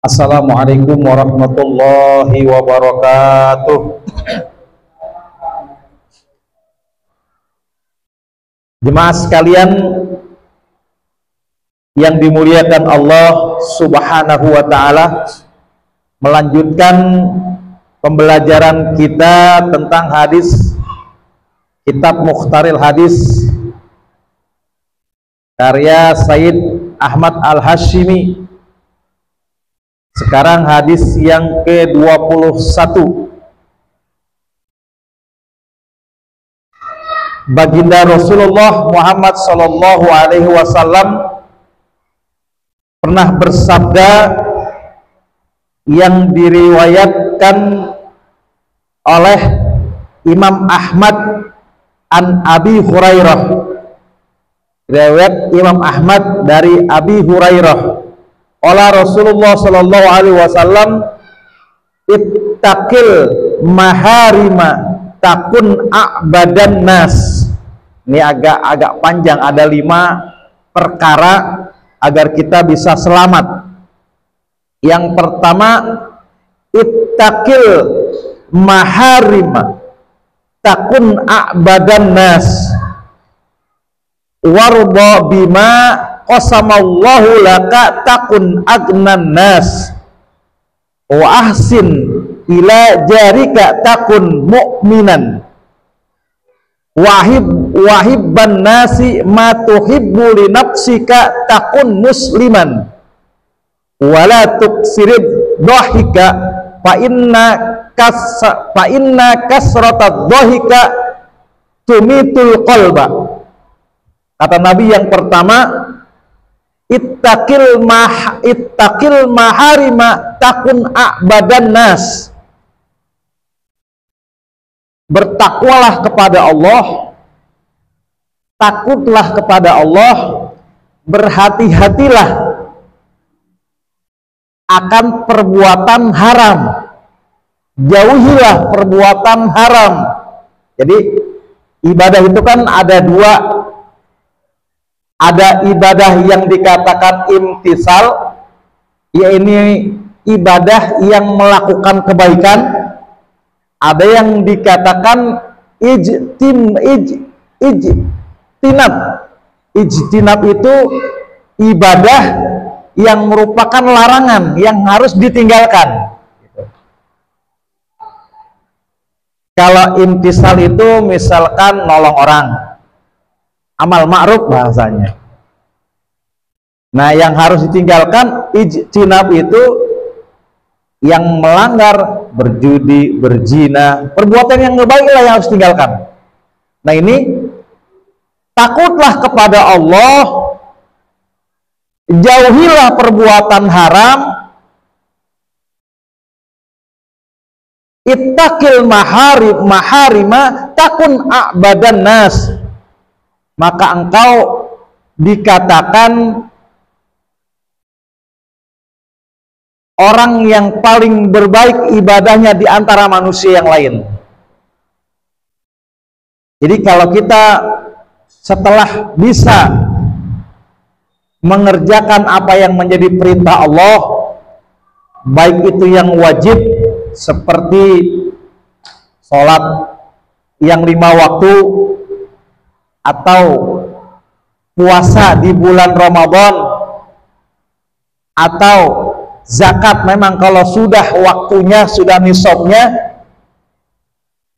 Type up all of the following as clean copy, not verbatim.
Assalamualaikum warahmatullahi wabarakatuh. Jemaah sekalian yang dimuliakan Allah Subhanahu wa ta'ala, melanjutkan pembelajaran kita tentang hadis, kitab Mukhtaril Hadis karya Sayyid Ahmad Al-Hashimi. Sekarang hadis yang ke-21. Baginda Rasulullah Muhammad sallallahu alaihi wasallam pernah bersabda yang diriwayatkan oleh Imam Ahmad an Abi Hurairah. Riwayat Imam Ahmad dari Abi Hurairah. Ola Rasulullah sallallahu alaihi wasallam, ittaqil maharima takun a'badan nas. Ini agak panjang, ada 5 perkara agar kita bisa selamat. Yang pertama, ittaqil maharima takun a'badan nas warda bima qasamallahu laka takun agnan nas wa ahsin ila jarika takun mu'minan wahibban nasi ma tuhibbu li nafsika takun musliman wala tuksirib dhahika fa inna kasratad dhahika tumitul qalba. Kata Nabi yang pertama, ittaqil maharima takun a'badan nas. Bertakwalah kepada Allah, takutlah kepada Allah, berhati-hatilah akan perbuatan haram, jauhilah perbuatan haram. Jadi ibadah itu kan ada 2. Ada ibadah yang dikatakan imtisal, yaitu ibadah yang melakukan kebaikan. Ada yang dikatakan ijtinab. Ijtinab itu ibadah yang merupakan larangan, yang harus ditinggalkan. Kalau imtisal itu misalkan nolong orang, amal ma'ruf bahasanya. Nah, yang harus ditinggalkan ijtinab itu yang melanggar, berjudi, berzina, perbuatan yang nggak baik lah yang harus ditinggalkan. Nah, ini takutlah kepada Allah, jauhilah perbuatan haram, ittaqil maharima takun a'badan nas. Maka engkau dikatakan orang yang paling berbaik ibadahnya di antara manusia yang lain. Jadi kalau kita setelah bisa mengerjakan apa yang menjadi perintah Allah, baik itu yang wajib seperti sholat yang 5 waktu, atau puasa di bulan Ramadan, atau zakat memang kalau sudah waktunya, sudah nisabnya.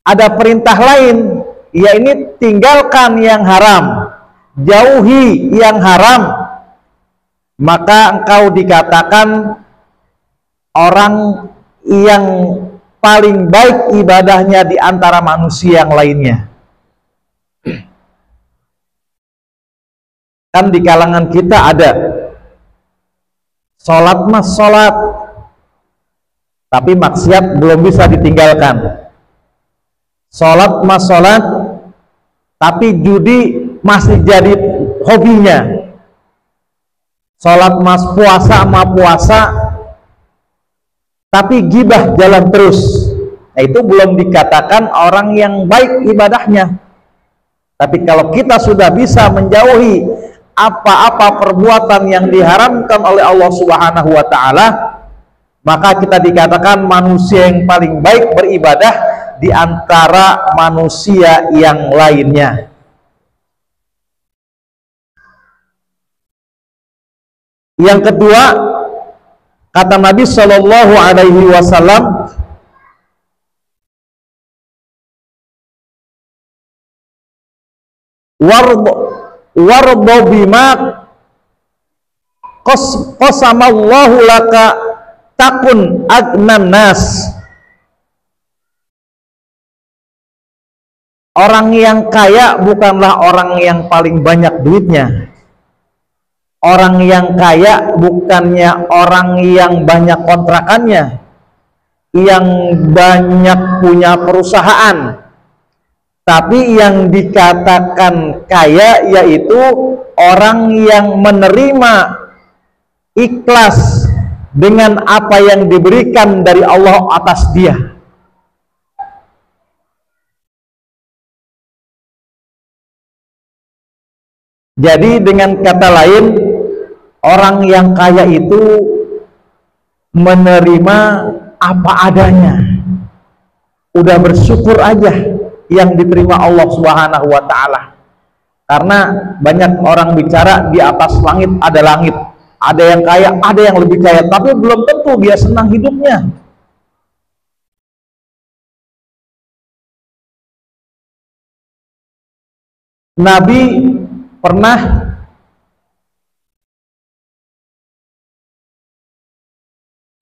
Ada perintah lain, ya ini tinggalkan yang haram, jauhi yang haram. Maka engkau dikatakan orang yang paling baik ibadahnya di antara manusia yang lainnya. Kan di kalangan kita ada sholat mas sholat, tapi maksiat belum bisa ditinggalkan. Sholat mas sholat, tapi judi masih jadi hobinya. Sholat mas puasa sama puasa, tapi gibah jalan terus. Nah, itu belum dikatakan orang yang baik ibadahnya. Tapi kalau kita sudah bisa menjauhi apa-apa perbuatan yang diharamkan oleh Allah Subhanahu wa ta'ala, maka kita dikatakan manusia yang paling baik beribadah di antara manusia yang lainnya. Yang kedua, kata Nabi Shallallahu Alaihi Wasallam, wardo bima qasamallahu laka takun agnan nas. Orang yang kaya bukanlah orang yang paling banyak duitnya. Orang yang kaya bukannya orang yang banyak kontrakannya, yang banyak punya perusahaan. Tapi yang dikatakan kaya yaitu orang yang menerima ikhlas dengan apa yang diberikan dari Allah atas dia. Jadi dengan kata lain, orang yang kaya itu menerima apa adanya. Udah bersyukur aja yang diterima Allah Subhanahu wa taala. Karena banyak orang bicara di atas langit ada langit. Ada yang kaya, ada yang lebih kaya, tapi belum tentu dia senang hidupnya. Nabi pernah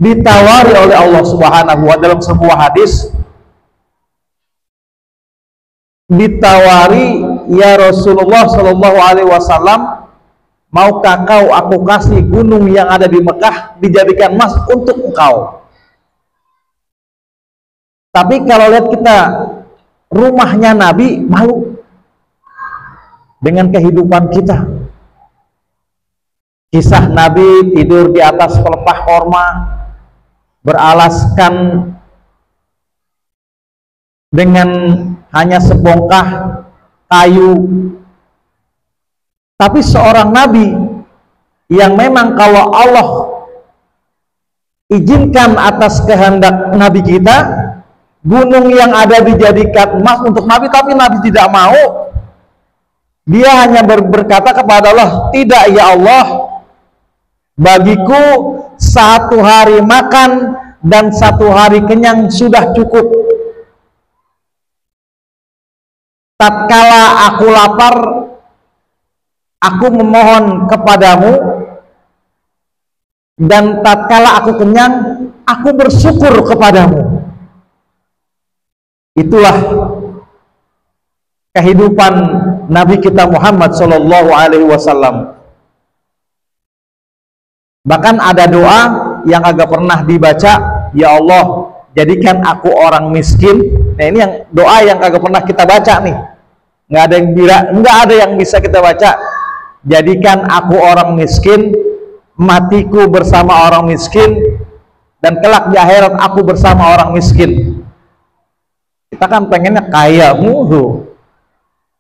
ditawari oleh Allah Subhanahu wa taala dalam sebuah hadis, ditawari, ya Rasulullah Shallallahu Alaihi Wasallam, maukah kau aku kasih gunung yang ada di Mekah dijadikan emas untuk engkau? Tapi kalau lihat kita rumahnya Nabi, malu dengan kehidupan kita. Kisah Nabi tidur di atas pelepah korma, beralaskan dengan hanya sebongkah kayu. Tapi seorang Nabi yang memang kalau Allah izinkan atas kehendak Nabi kita, gunung yang ada dijadikan emas untuk Nabi, tapi Nabi tidak mau. Dia hanya berkata kepada Allah, tidak ya Allah, bagiku satu hari makan dan satu hari kenyang sudah cukup. Tatkala aku lapar, aku memohon kepadamu, dan tatkala aku kenyang, aku bersyukur kepadamu. Itulah kehidupan Nabi kita Muhammad Shallallahu Alaihi Wasallam. Bahkan ada doa yang agak pernah dibaca, ya Allah, jadikan aku orang miskin. Nah ini yang doa yang agak pernah kita baca nih. Nggak ada yang bisa kita baca. Jadikan aku orang miskin, matiku bersama orang miskin, dan kelak di akhirat aku bersama orang miskin. Kita kan pengennya kaya mulu,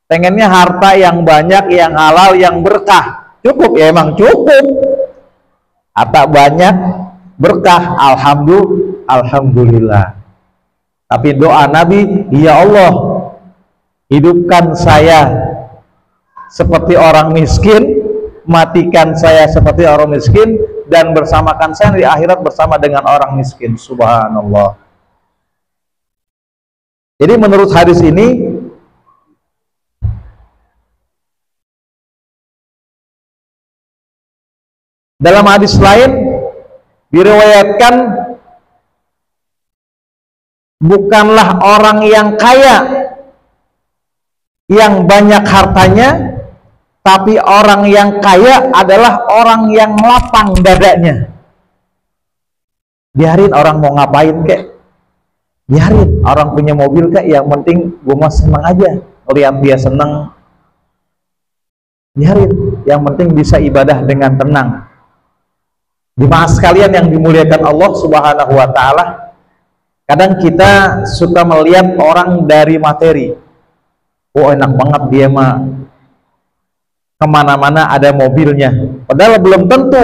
pengennya harta yang banyak, yang halal, yang berkah. Cukup ya, emang cukup. Harta banyak, berkah, alhamdulillah. Tapi doa Nabi, ya Allah, hidupkan saya seperti orang miskin, matikan saya seperti orang miskin, dan bersamakan saya di akhirat bersama dengan orang miskin. Subhanallah. Jadi menurut hadis ini, dalam hadis lain diriwayatkan, bukanlah orang yang kaya yang banyak hartanya, tapi orang yang kaya adalah orang yang lapang dadanya. Biarin orang mau ngapain kek, biarin orang punya mobil kek, yang penting gue mah seneng aja lihat dia seneng. Biarin, yang penting bisa ibadah dengan tenang. Jemaah sekalian yang dimuliakan Allah Subhanahu wa taala, kadang kita suka melihat orang dari materi. Oh enak banget dia mah, kemana-mana ada mobilnya. Padahal belum tentu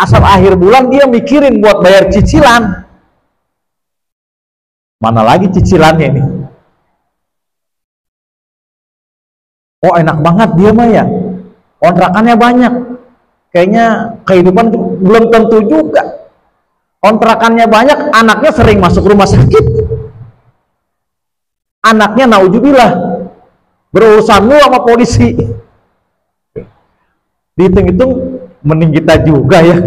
asal akhir bulan dia mikirin buat bayar cicilan. Mana lagi cicilannya ini? Oh enak banget dia mah ya, kontrakannya banyak. Kayaknya kehidupan belum tentu juga. Kontrakannya banyak, anaknya sering masuk rumah sakit. Anaknya naudzubillah berurusanmu sama polisi. Dihitung-hitung mending kita juga ya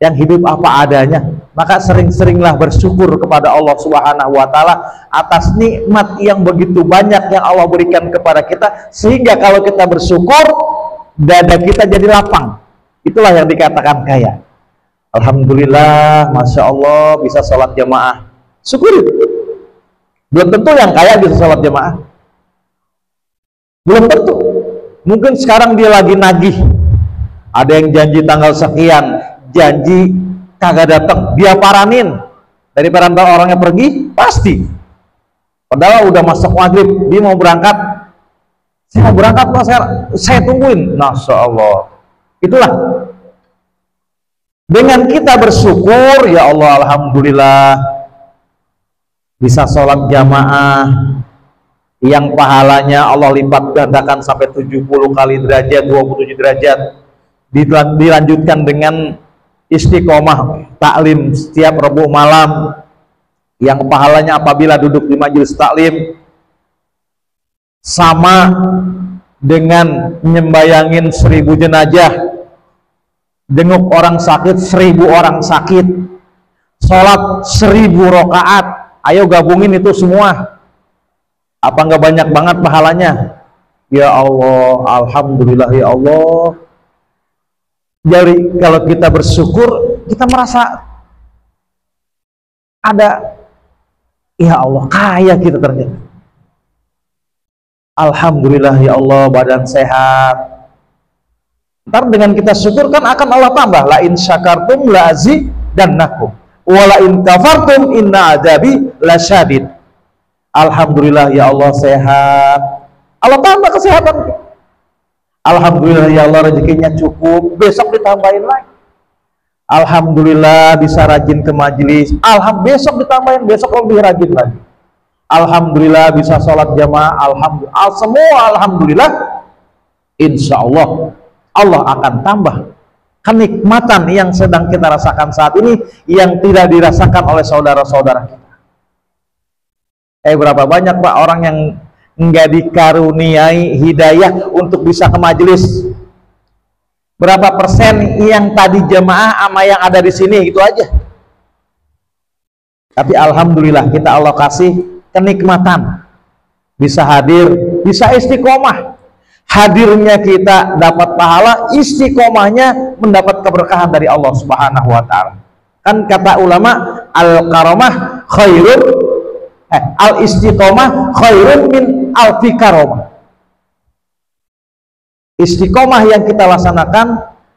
yang hidup apa adanya. Maka sering-seringlah bersyukur kepada Allah Subhanahu wa taala atas nikmat yang begitu banyak yang Allah berikan kepada kita, sehingga kalau kita bersyukur dada kita jadi lapang. Itulah yang dikatakan kaya. Alhamdulillah, masya Allah bisa sholat jamaah. Syukuri. Belum tentu yang kaya bisa sholat jamaah. Belum tentu. Mungkin sekarang dia lagi nagih. Ada yang janji tanggal sekian, janji kagak datang, dia paranin. Daripada orangnya pergi, pasti. Padahal udah masuk maghrib, dia mau berangkat. Saya mau berangkat Pak, saya tungguin. Masya Allah. Itulah. Dengan kita bersyukur, ya Allah, alhamdulillah bisa sholat jamaah yang pahalanya Allah lipat gandakan sampai 70 kali derajat, 27 derajat. Dilanjutkan dengan istiqomah taklim setiap Rabu malam yang pahalanya apabila duduk di majelis taklim sama dengan nyembayangin 1000 jenazah, jenguk orang sakit 1000 orang sakit, sholat 1000 rakaat. Ayo gabungin itu semua, apa nggak banyak banget pahalanya? Ya Allah, alhamdulillah ya Allah. Jadi kalau kita bersyukur, kita merasa ada, ya Allah, kaya kita ternyata. Alhamdulillah ya Allah, badan sehat. Ntar dengan kita syukur kan akan Allah tambah. La in syakartum la azidannakum wa la in kafartum inna adzabi lasyadid. Alhamdulillah ya Allah sehat, Allah tambah kesehatan. Alhamdulillah ya Allah rezekinya cukup, besok ditambahin lagi. Alhamdulillah bisa rajin ke majelis, besok ditambahin, besok lebih rajin lagi. Alhamdulillah bisa sholat jamaah, alhamdulillah, semua alhamdulillah. Insya Allah Allah akan tambah kenikmatan yang sedang kita rasakan saat ini yang tidak dirasakan oleh saudara-saudara kita. Berapa banyak Pak orang yang nggak dikaruniai hidayah untuk bisa ke majelis? Berapa persen yang tadi jamaah sama yang ada di sini, gitu aja. Tapi alhamdulillah kita Allah kasih kenikmatan bisa hadir, bisa istiqomah. Hadirnya kita dapat pahala, istiqomahnya mendapat keberkahan dari Allah Subhanahu wa taala. Kan kata ulama, al-karamah khairun al-istiqomah khairun min alfi karamah. Istiqomah yang kita laksanakan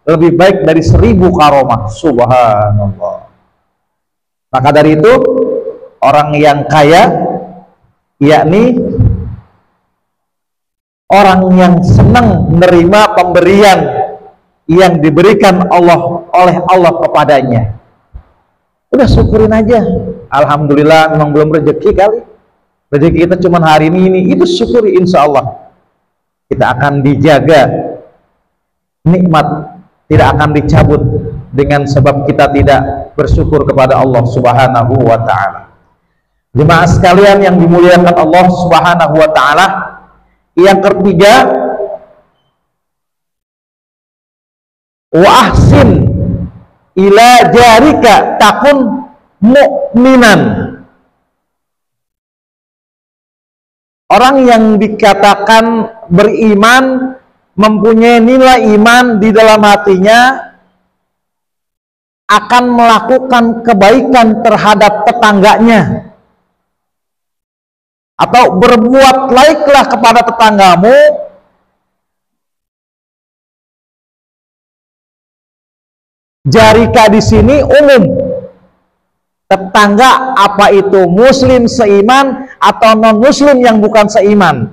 lebih baik dari 1000 karamah. Subhanallah. Maka dari itu orang yang kaya, yakni orang yang senang menerima pemberian yang diberikan Allah oleh Allah kepadanya. Udah syukurin aja. Alhamdulillah, memang belum rezeki kali. Rezeki kita cuma hari ini, itu syukuri, insya Allah kita akan dijaga. Nikmat tidak akan dicabut dengan sebab kita tidak bersyukur kepada Allah Subhanahu wa ta'ala. Jemaah sekalian yang dimuliakan Allah Subhanahu wa ta'ala, yang ketiga, wa ahsin ila jarika takun mu'minan. Orang yang dikatakan beriman, mempunyai nilai iman di dalam hatinya, akan melakukan kebaikan terhadap tetangganya, atau berbuat baiklah kepada tetanggamu. Jarika di sini umum, tetangga apa itu muslim seiman atau non muslim yang bukan seiman.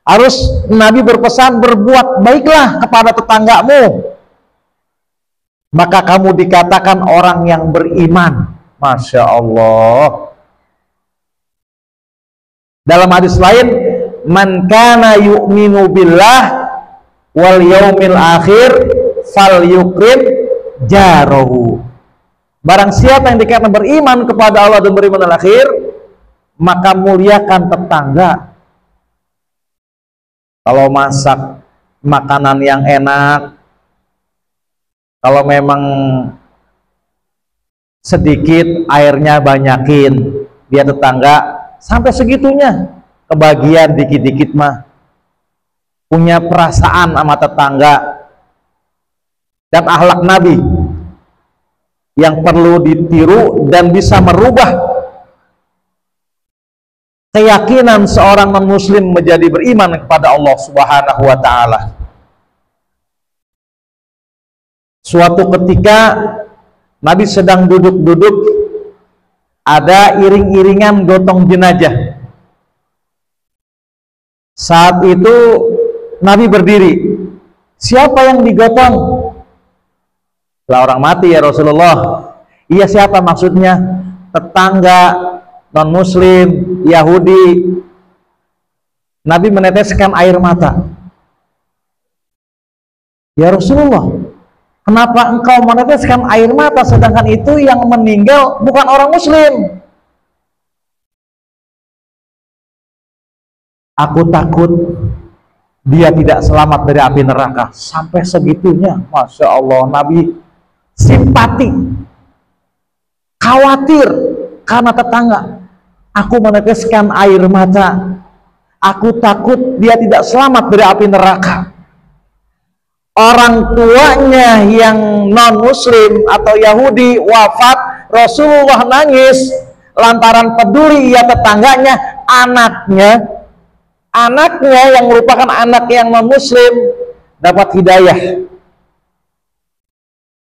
Harus Nabi berpesan berbuat baiklah kepada tetanggamu, maka kamu dikatakan orang yang beriman. Masya Allah. Dalam hadis lain, man kana yu'minu billah wal yaumil akhir falyukrim jarahu. Barang siapa yang dikatakan beriman kepada Allah dan beriman al akhir, maka muliakan tetangga. Kalau masak makanan yang enak, kalau memang sedikit airnya banyakin, dia tetangga sampai segitunya, kebagian dikit-dikit mah, punya perasaan sama tetangga. Dan akhlak Nabi yang perlu ditiru dan bisa merubah keyakinan seorang non-muslim menjadi beriman kepada Allah Subhanahu wa ta'ala. Suatu ketika Nabi sedang duduk-duduk, ada iring-iringan gotong jenazah. Saat itu Nabi berdiri. Siapa yang digotong? Lah orang mati ya Rasulullah. Iya, siapa maksudnya? Tetangga, non-muslim, Yahudi. Nabi meneteskan air mata. Ya Rasulullah, kenapa engkau meneteskan air mata sedangkan itu yang meninggal bukan orang muslim? Aku takut dia tidak selamat dari api neraka. Sampai segitunya, Masya Allah, Nabi simpati, khawatir karena tetangga. Aku meneteskan air mata, aku takut dia tidak selamat dari api neraka. Orang tuanya yang non muslim atau Yahudi wafat, Rasulullah nangis lantaran peduli ya tetangganya. Anaknya yang merupakan anak yang non muslim dapat hidayah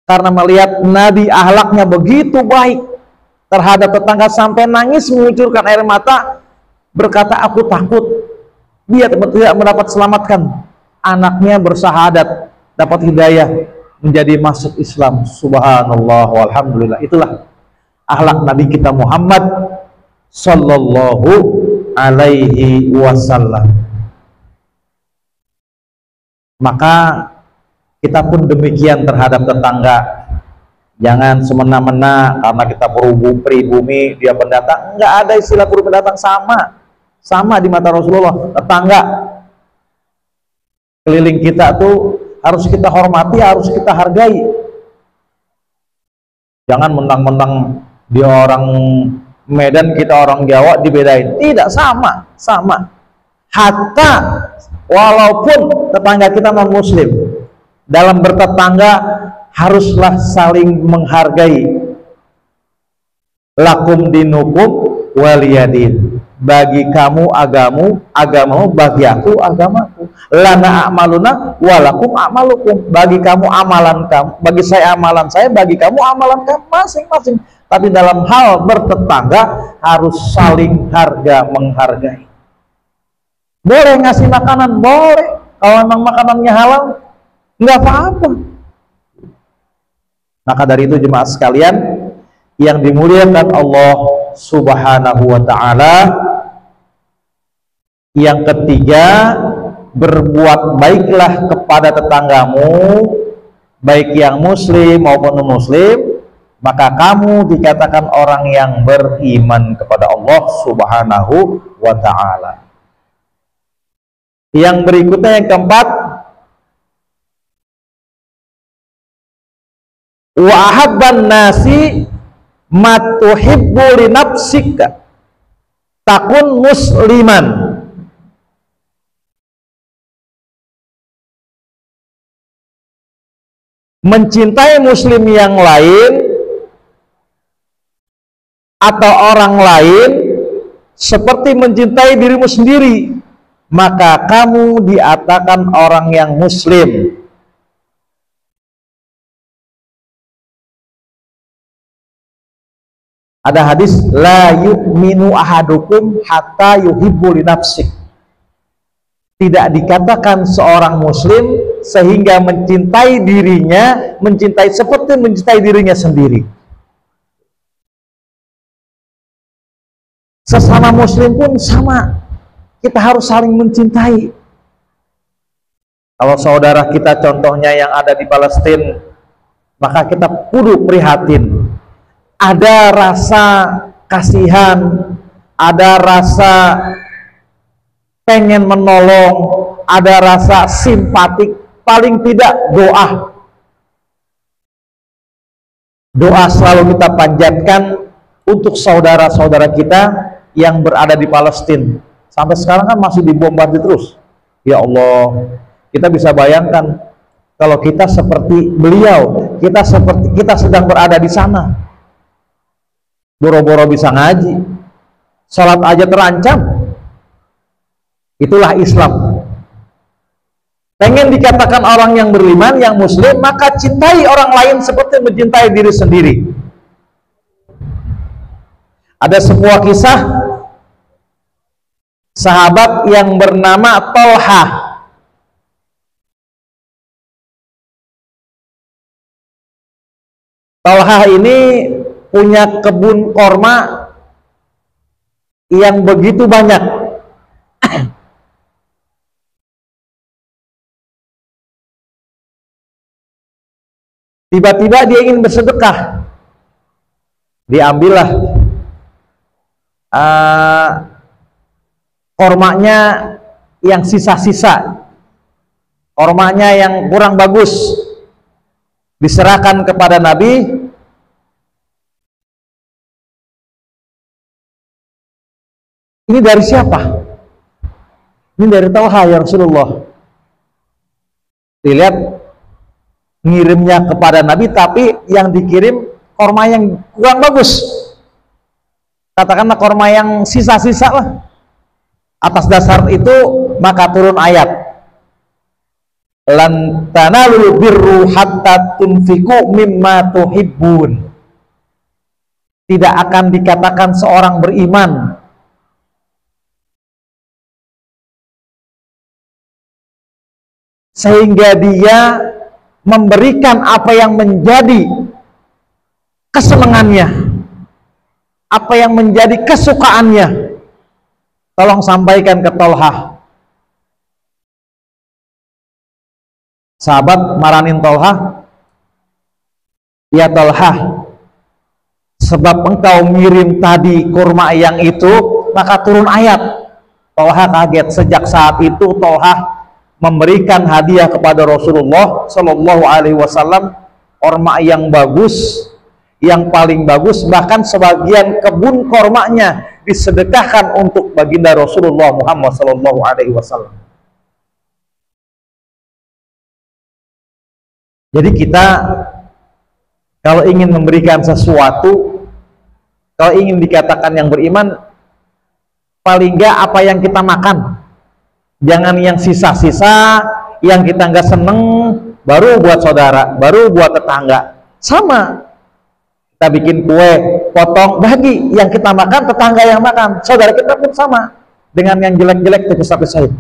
karena melihat Nabi akhlaknya begitu baik terhadap tetangga sampai nangis mengucurkan air mata, berkata aku takut dia tidak mendapat selamatkan. Anaknya bersahadat, dapat hidayah menjadi masuk Islam. Subhanallah walhamdulillah. Itulah akhlak Nabi kita Muhammad sallallahu alaihi wasallam. Maka kita pun demikian terhadap tetangga. Jangan semena-mena karena kita pribumi, dia pendatang. Enggak ada istilah pendatang, sama di mata Rasulullah. Tetangga keliling kita tuh harus kita hormati, harus kita hargai. Jangan mentang-mentang dia orang Medan, kita orang Jawa dibedain. Tidak, sama. Hatta walaupun tetangga kita non muslim, dalam bertetangga haruslah saling menghargai. Lakum dinukum waliyadin. Bagi kamu agamamu, bagi aku agamaku. Lana a'maluna walakum a'malukum. Bagi kamu amalan kamu, bagi saya amalan saya, bagi kamu amalan kamu, masing-masing. Tapi dalam hal bertetangga harus saling harga menghargai. Boleh ngasih makanan, boleh. Kalau memang makanannya halal, nggak apa-apa. Maka dari itu jemaah sekalian yang dimuliakan Allah Subhanahu wa ta'ala, yang ketiga, berbuat baiklah kepada tetanggamu, baik yang muslim maupun non muslim, maka kamu dikatakan orang yang beriman kepada Allah Subhanahu wa ta'ala. Yang berikutnya, yang keempat, wa ahabban nasi matuhibbu li nafsika takun musliman. Mencintai muslim yang lain atau orang lain seperti mencintai dirimu sendiri, maka kamu dikatakan orang yang muslim. Ada hadis, la yu'minu ahadukum hatta yuhibbu li nafsik. Tidak dikatakan seorang muslim sehingga mencintai dirinya, mencintai seperti mencintai dirinya sendiri. Sesama muslim pun sama. kita harus saling mencintai. Kalau saudara kita contohnya yang ada di Palestina, maka kita kudu prihatin. Ada rasa kasihan, ada rasa pengen menolong, ada rasa simpatik, paling tidak doa. Doa selalu kita panjatkan untuk saudara-saudara kita yang berada di Palestina. Sampai sekarang kan masih dibombardir terus. Ya Allah, kita bisa bayangkan kalau kita seperti beliau, kita sedang berada di sana. Boro-boro bisa ngaji, sholat aja terancam. Itulah Islam. Pengen dikatakan orang yang beriman, yang muslim, maka cintai orang lain seperti mencintai diri sendiri. Ada sebuah kisah sahabat yang bernama Tolha. Tolha ini punya kebun korma yang begitu banyak. Tiba-tiba dia ingin bersedekah, diambillah kormanya yang sisa-sisa, kormanya yang kurang bagus, diserahkan kepada Nabi. Ini dari siapa? Ini dari Talha ya Rasulullah. Dilihat ngirimnya kepada Nabi, tapi yang dikirim korma yang kurang bagus, katakanlah korma yang sisa-sisa lah. Atas dasar itu maka turun ayat, lan tanalul birru hatta tunfiqu mimma tuhibbun. Tidak akan dikatakan seorang beriman sehingga dia memberikan apa yang menjadi kesenangannya, apa yang menjadi kesukaannya. Tolong sampaikan ke Tolha. Sahabat maranin Tolha, ya Tolha, sebab engkau ngirim tadi kurma yang itu, maka turun ayat. Tolha kaget. Sejak saat itu Tolha memberikan hadiah kepada Rasulullah Shallallahu Alaihi Wasallam korma yang bagus, yang paling bagus, bahkan sebagian kebun kormanya disedekahkan untuk baginda Rasulullah Muhammad Shallallahu Alaihi Wasallam. Jadi kita kalau ingin memberikan sesuatu, kalau ingin dikatakan yang beriman, paling nggak apa yang kita makan. Jangan yang sisa-sisa, yang kita nggak seneng, baru buat saudara, baru buat tetangga. Sama, kita bikin kue, potong, bagi. Yang kita makan, tetangga yang makan. Saudara kita pun sama. Dengan yang jelek-jelek, tipis-tipis.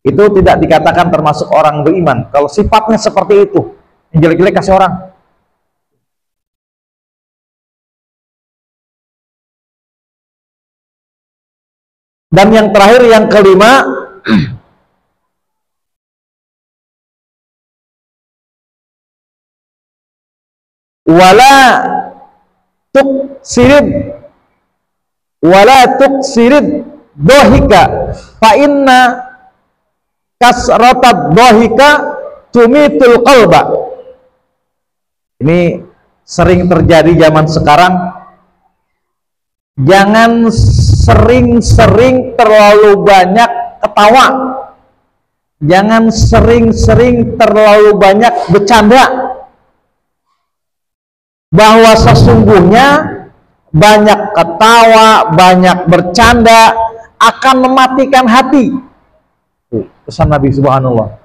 Itu tidak dikatakan termasuk orang beriman. Kalau sifatnya seperti itu, yang jelek-jelek kasih orang. Dan yang terakhir, yang kelima, wala tuksirid dohika fa inna kasratat dohika tumitul qalba. Ini sering terjadi zaman sekarang. Jangan sering-sering terlalu banyak ketawa. Jangan sering-sering terlalu banyak bercanda. Bahwa sesungguhnya banyak ketawa, banyak bercanda akan mematikan hati. Pesan Nabi Subhanallah.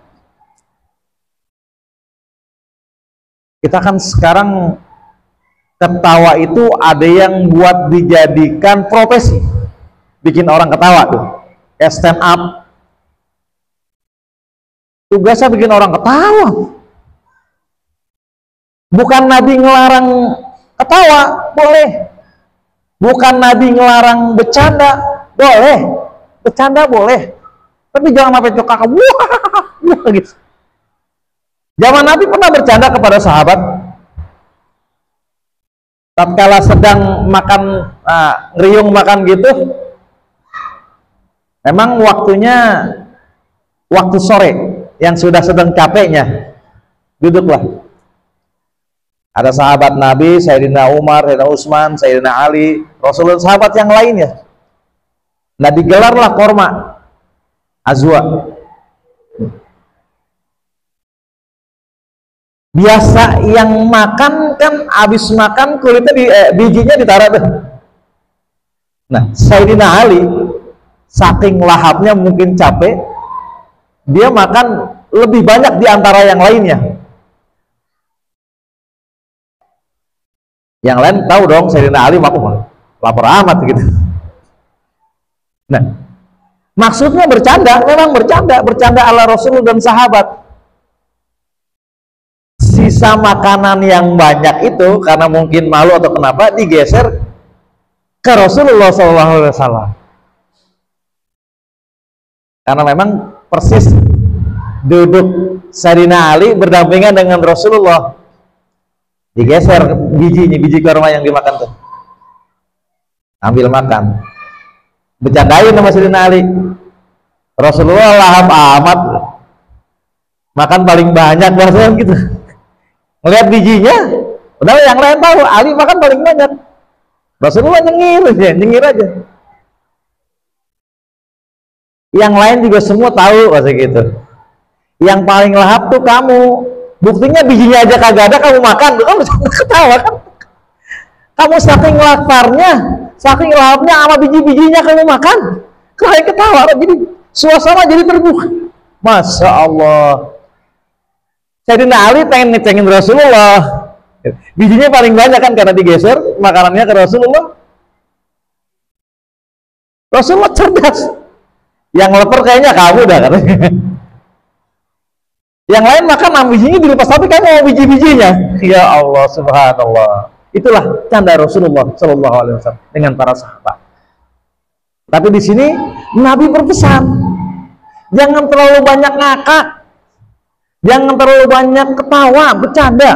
Kita kan sekarang ketawa itu ada yang buat dijadikan profesi, bikin orang ketawa tuh, kayak stand up, tugasnya bikin orang ketawa. Bukan Nabi ngelarang ketawa, boleh. Bukan Nabi ngelarang bercanda, boleh. bercanda boleh, tapi jangan sampai cokak wah gitu. Zaman Nabi pernah bercanda kepada sahabat tatkala sedang makan, ngeriung makan gitu. Memang waktunya waktu sore yang sudah sedang capeknya, duduklah. Ada sahabat Nabi, Sayyidina Umar, Sayyidina Utsman, Sayyidina Ali, Rasulullah, sahabat yang lainnya. Nah, digelarlah korma azwa. Biasa yang makan kan habis makan kulitnya bijinya ditaruh tuh. Nah, Sayyidina Ali saking lahapnya mungkin capek, dia makan lebih banyak di antara yang lainnya. Yang lain tahu dong Sayyidina Ali makan lapar amat gitu. Nah, maksudnya bercanda, memang bercanda ala Rasul dan sahabat. Sisa makanan yang banyak itu karena mungkin malu atau kenapa digeser ke Rasulullah SAW. Karena memang persis duduk Sayyidina Ali berdampingan dengan Rasulullah. Digeser biji kurma yang dimakan tuh, ambil makan, bercandain sama Sayyidina Ali. Rasulullah lahap amat, makan paling banyak bahasanya gitu. Ngelihat bijinya, udah yang lain tahu Ali makan paling banyak, Rasulullah nyengir aja. Yang lain juga semua tahu bahasa gitu. Yang paling lahap tuh kamu. Buktinya bijinya aja kagak ada, kamu makan, oh ketawa kan? Kamu saking laparnya, saking lahapnya sama biji-bijinya kamu makan, kalian ketawa, jadi suasana jadi terbuka. Masya Allah. Sayyidina Ali pengen ngecengin Rasulullah, bijinya paling banyak kan karena digeser makanannya ke Rasulullah. Rasulullah cerdas, yang lapar kayaknya kamu dah katanya. Yang lain makan bijinya dilepas, tapi kamu mau biji-bijinya. Ya Allah, subhanallah. Itulah canda Rasulullah Shallallahu Alaihi Wasallam dengan para sahabat. Tapi di sini Nabi berpesan, jangan terlalu banyak ngakak, jangan terlalu banyak ketawa, bercanda,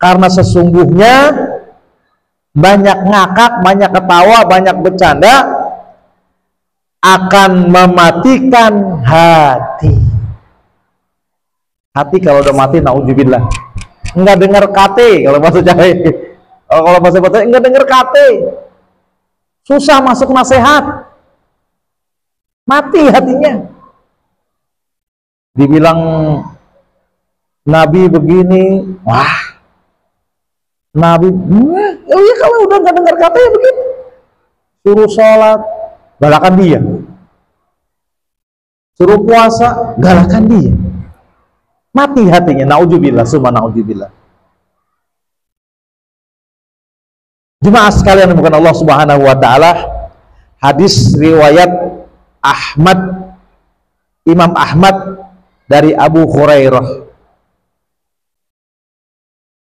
karena sesungguhnya banyak ngakak, banyak ketawa, banyak bercanda akan mematikan hati. Hati kalau udah mati, naudzubillah, nggak dengar kate kalau bahasa Jawa. Kalau bahasa Betawi nggak dengar kate, susah masuk nasihat, mati hatinya. Dibilang Nabi begini, wah, Nabi, oh iya kalau udah nggak dengar kate ya begitu. Suruh sholat, galakan dia. Suruh puasa, galakan dia. Mati hatinya, naudzubillah, summa naudzubillah. Jemaah sekalian bukan Allah Subhanahu wa taala, hadis riwayat Ahmad, Imam Ahmad dari Abu Hurairah.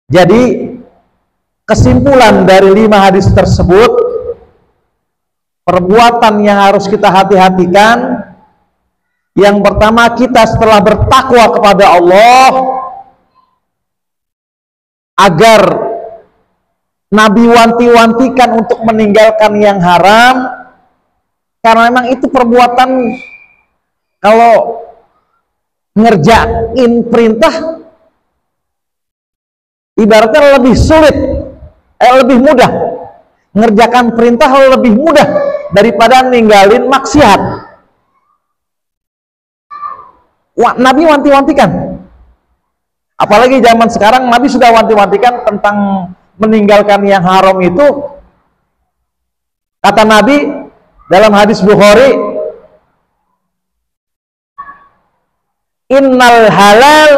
Jadi kesimpulan dari 5 hadis tersebut, perbuatan yang harus kita hati-hatikan. Yang pertama, kita setelah bertakwa kepada Allah, agar Nabi wanti-wantikan untuk meninggalkan yang haram, karena memang itu perbuatan kalau ngerjain perintah ibaratnya lebih sulit, lebih mudah. Ngerjakan perintah lebih mudah daripada ninggalin maksiat. Nabi wanti-wantikan, apalagi zaman sekarang Nabi sudah wanti-wantikan tentang meninggalkan yang haram itu. Kata Nabi dalam hadis Bukhari, innal halal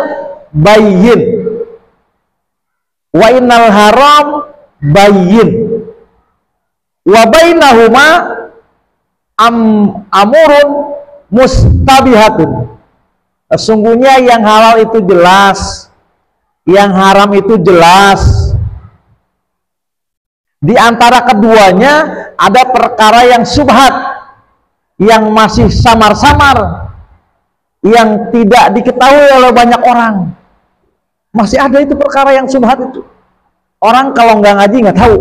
bayyin wa innal haram bayyin wa bainahuma amurun mustabihatun. Sesungguhnya yang halal itu jelas, yang haram itu jelas. Di antara keduanya ada perkara yang subhat, yang masih samar-samar, yang tidak diketahui oleh banyak orang. Masih ada itu perkara yang syubhat itu. Orang kalau nggak ngaji nggak tahu.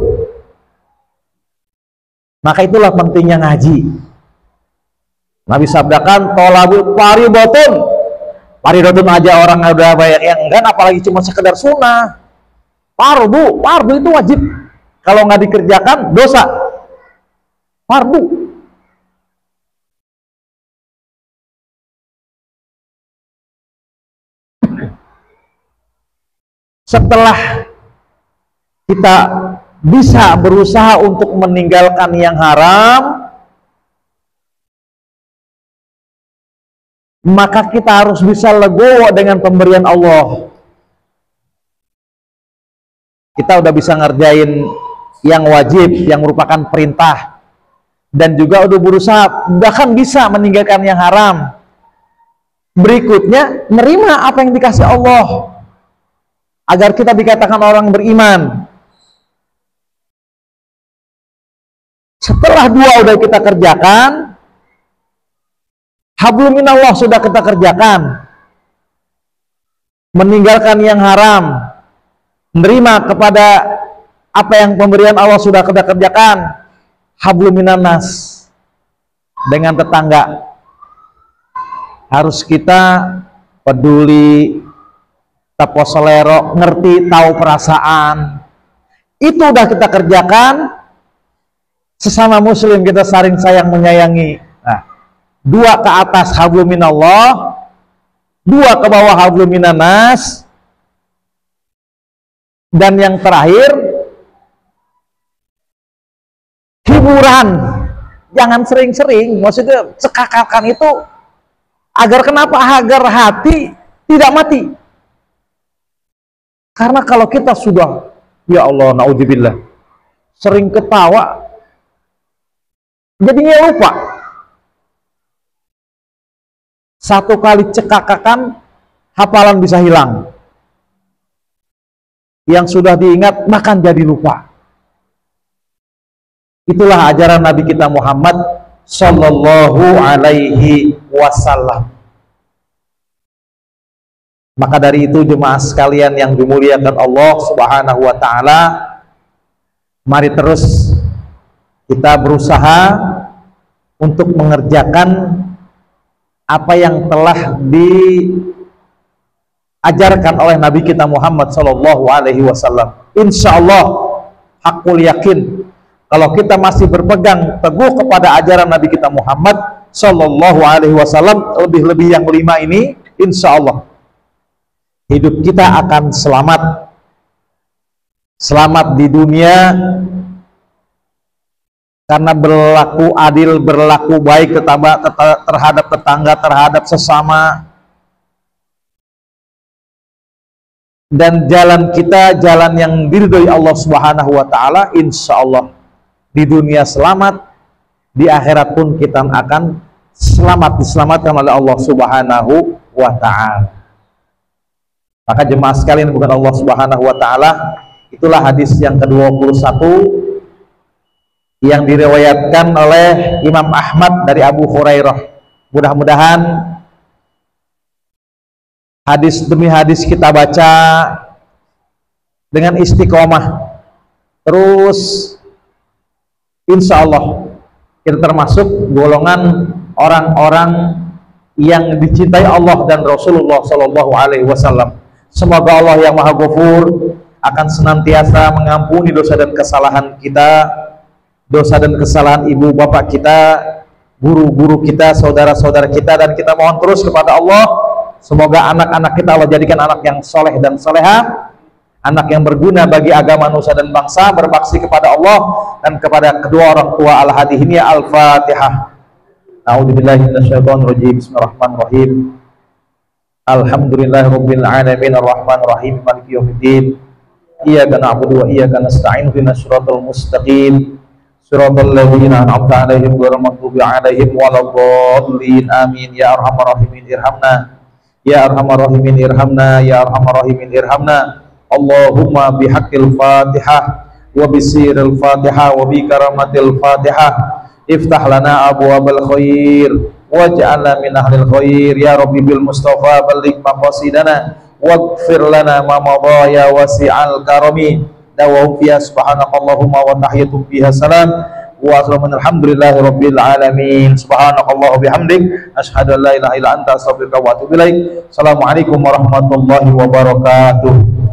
Maka itulah pentingnya ngaji. Nabi sabdakan, tolabul faridatun. Faridatun aja orang udah banyak yang enggak, apalagi cuma sekedar sunnah. Fardu itu wajib. Kalau nggak dikerjakan dosa. Fardu. Setelah kita bisa berusaha untuk meninggalkan yang haram, maka kita harus bisa legowo dengan pemberian Allah. Kita udah bisa ngerjain yang wajib, yang merupakan perintah, dan juga udah berusaha bahkan bisa meninggalkan yang haram. Berikutnya, menerima apa yang dikasih Allah agar kita dikatakan orang beriman. Setelah dua udah kita kerjakan, hablum minallah sudah kita kerjakan, meninggalkan yang haram, menerima kepada apa yang pemberian Allah sudah kita kerjakan, hablum minannas, dengan tetangga harus kita peduli, taposolero, ngerti, tahu perasaan. Itu udah kita kerjakan, sesama muslim kita saling sayang menyayangi. Nah, dua ke atas hablum minallah, dua ke bawah hablum minannas, dan yang terakhir hiburan. Jangan sering-sering, maksudnya cekakakan itu agar kenapa? Agar hati tidak mati. Karena kalau kita sudah, ya Allah, naudzubillah, sering ketawa, jadinya lupa. Satu kali cekakakan, hafalan bisa hilang. Yang sudah diingat, bahkan jadi lupa. Itulah ajaran Nabi kita Muhammad Sallallahu Alaihi Wasallam. Maka dari itu jemaah sekalian yang dimuliakan Allah Subhanahu wa Ta'ala, mari terus kita berusaha untuk mengerjakan apa yang telah diajarkan oleh Nabi kita Muhammad Sallallahu Alaihi Wasallam. Insya Allah, hakul yakin, kalau kita masih berpegang teguh kepada ajaran Nabi kita Muhammad Sallallahu Alaihi Wasallam, lebih-lebih yang 5 ini, insya Allah hidup kita akan selamat. Selamat di dunia karena berlaku adil, berlaku baik terhadap tetangga, terhadap sesama. Dan jalan kita, jalan yang diridhoi Allah Subhanahu wa Ta'ala, insya Allah di dunia selamat, di akhirat pun kita akan selamat, diselamatkan oleh Allah Subhanahu wa Ta'ala. Maka jemaah sekalian bukan Allah Subhanahu wa Ta'ala, itulah hadis yang ke-21 yang diriwayatkan oleh Imam Ahmad dari Abu Hurairah. Mudah-mudahan hadis demi hadis kita baca dengan istiqomah terus, insya Allah kita termasuk golongan orang-orang yang dicintai Allah dan Rasulullah Sallallahu Alaihi Wasallam. Semoga Allah yang Maha Ghafur akan senantiasa mengampuni dosa dan kesalahan kita, dosa dan kesalahan ibu bapak kita, guru-guru kita, saudara-saudara kita, dan kita mohon terus kepada Allah, semoga anak-anak kita Allah jadikan anak yang soleh dan soleha, anak yang berguna bagi agama, nusa dan bangsa, berbakti kepada Allah dan kepada kedua orang tua. Al-Hadihiyah. Al-Fatihah. A'udzubillahi minasyaitonirrajim. Bismillahirrahmanirrahim. Alhamdulillahirabbil alamin arrahmanir rahim maliki yaumiddin. Iyyaka na'budu wa iyyaka nasta'in ihdinas siratal mustaqim siratal ladzina an'amta 'alaihim ghairil maghdubi 'alaihim waladdallin. Amin. Ya arhamar rahimin irhamna, ya arhamar rahimin irhamna, ya arhamar rahimin irhamna. Allahumma bihaqqil Fatihah wa bisiril Fatihah wa bi karamatil Fatihah iftah lana abwabal khair waj'alna min ahlil khair ya rabbi bil mustafa balligh maqasidana waghfir lana ma madha ya wasi'al karami dawahum fiha subhanakallahumma wa tahiyatum fiha salam wa alhamdulillahi rabbil alamin subhanakallah bihamdik asyhadu an la ilaha illa anta astaghfiruka wa atubu ilaik. Assalamualaikum warahmatullahi wabarakatuh.